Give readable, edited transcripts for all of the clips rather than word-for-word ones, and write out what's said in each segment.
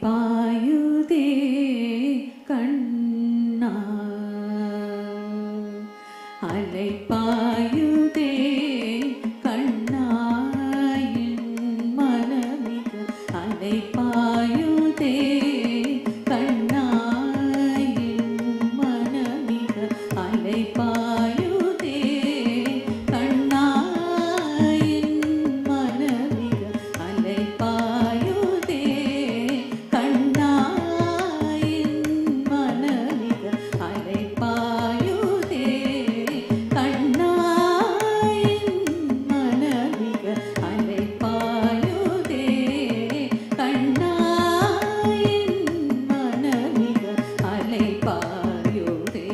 பாயுதே கண்ணா அலை பாயுதே கண்ணா என் மனமிக அலை பாயுதே கண்ணா என் மனமிக அலை பாயுதே கண்ணா என் மனமிக அலை பாயுதே கண்ணா என் மனமிக அலை பாயுதே கண்ணா என் மனமிக அலை பாயுதே கண்ணா என் மனமிக அலை பாயுதே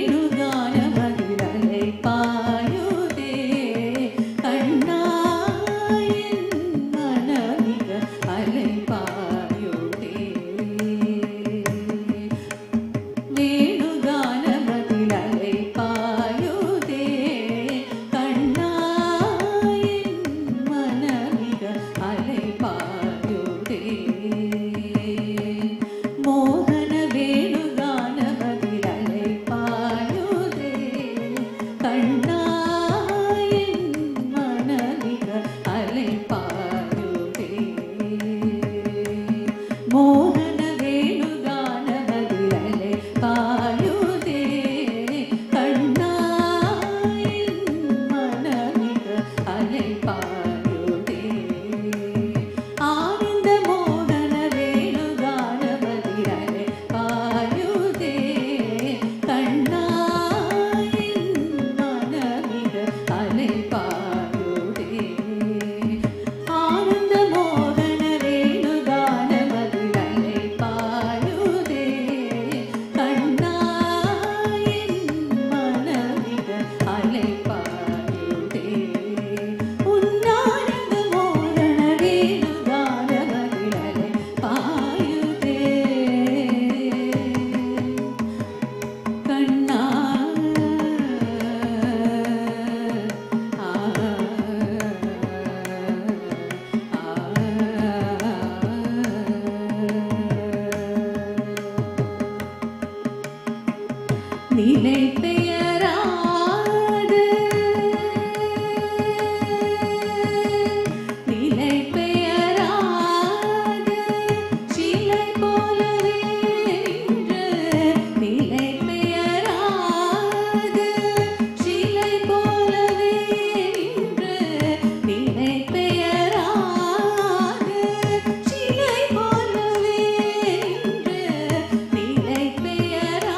வேணுகானமதில் அலை பாயுதே கண்ணா என் மனமிக அலை பாயுதே வேணுகானமதில் அலை பாயுதே கண்ணா என் மனமிக அலை பாயுதே மோகன வேணுகானமதில் அலை பாயுதே கண்ணா என் மனமிக அலை பாயுதே மோகன வேணுகானமதில் அலை பாயுதே கண்ணா என் மனமிக அலை பாயுதே ஆனந்த மோகன வேணுகானமதில் அலை பாயுதே கண்ணா என் மனமிக அலை பாயுதே ஆனந்த மோகன வேணுகானமதில் அலை பாயுதே கண்ணா என் மனமிக அலை பாயுதே உன்னானந்த மோகன வேணுகானமதில் அலை பாயுதே கண்ணா நிலை பெயராது நிலை பெயராது சிலை போலவே நின்று நிலை பெயராது சிலை போலவே நின்று நிலை பெயராது சிலை போலவே நின்று நிலை பெயராது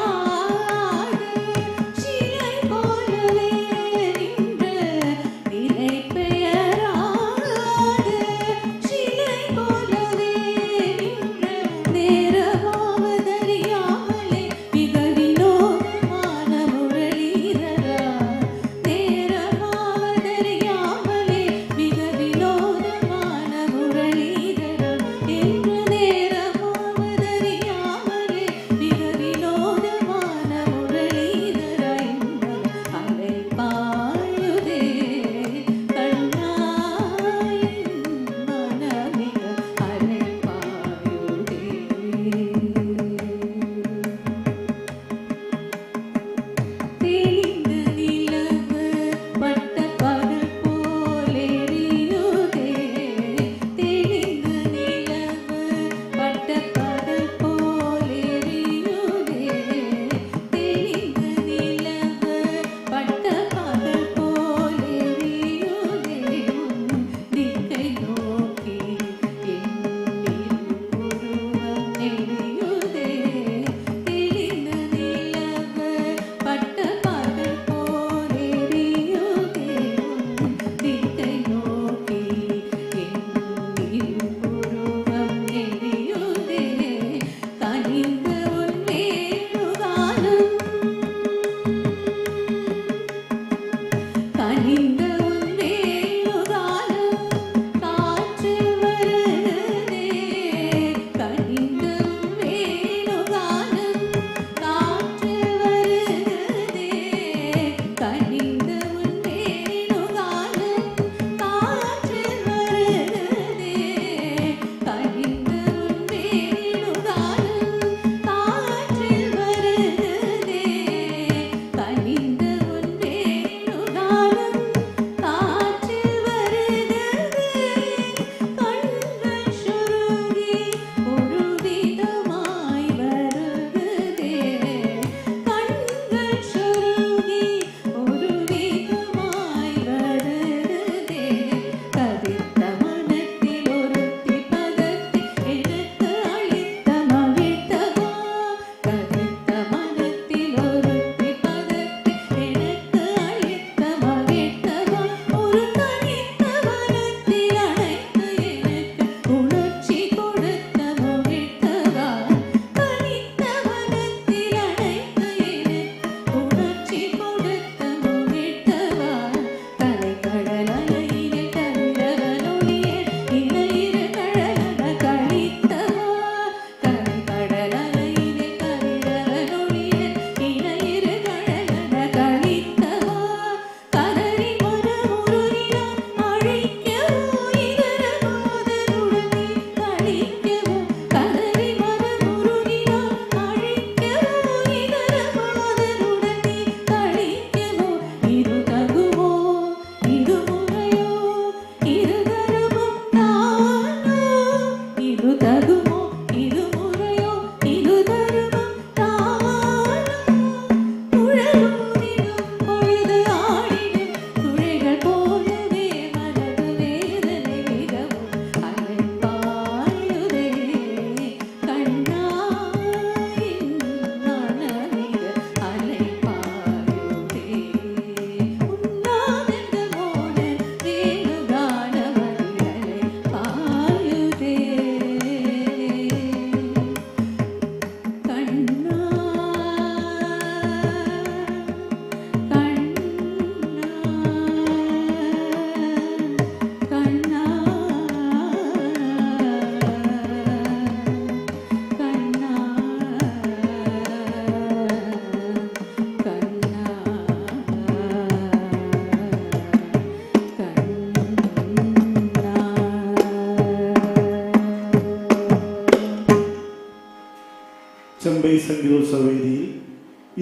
ചെമ്പൈ സംഗീതോത്സവ വേദിയിൽ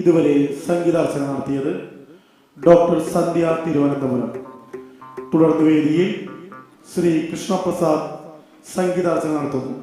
ഇതുവരെ സംഗീതാർച്ചന നടത്തിയത് ഡോക്ടർ സന്ധ്യ തിരുവനന്തപുരം. തുടർന്ന് വേദിയിൽ ശ്രീ കൃഷ്ണപ്രസാദ് സംഗീതാർച്ചന നടത്തുന്നു.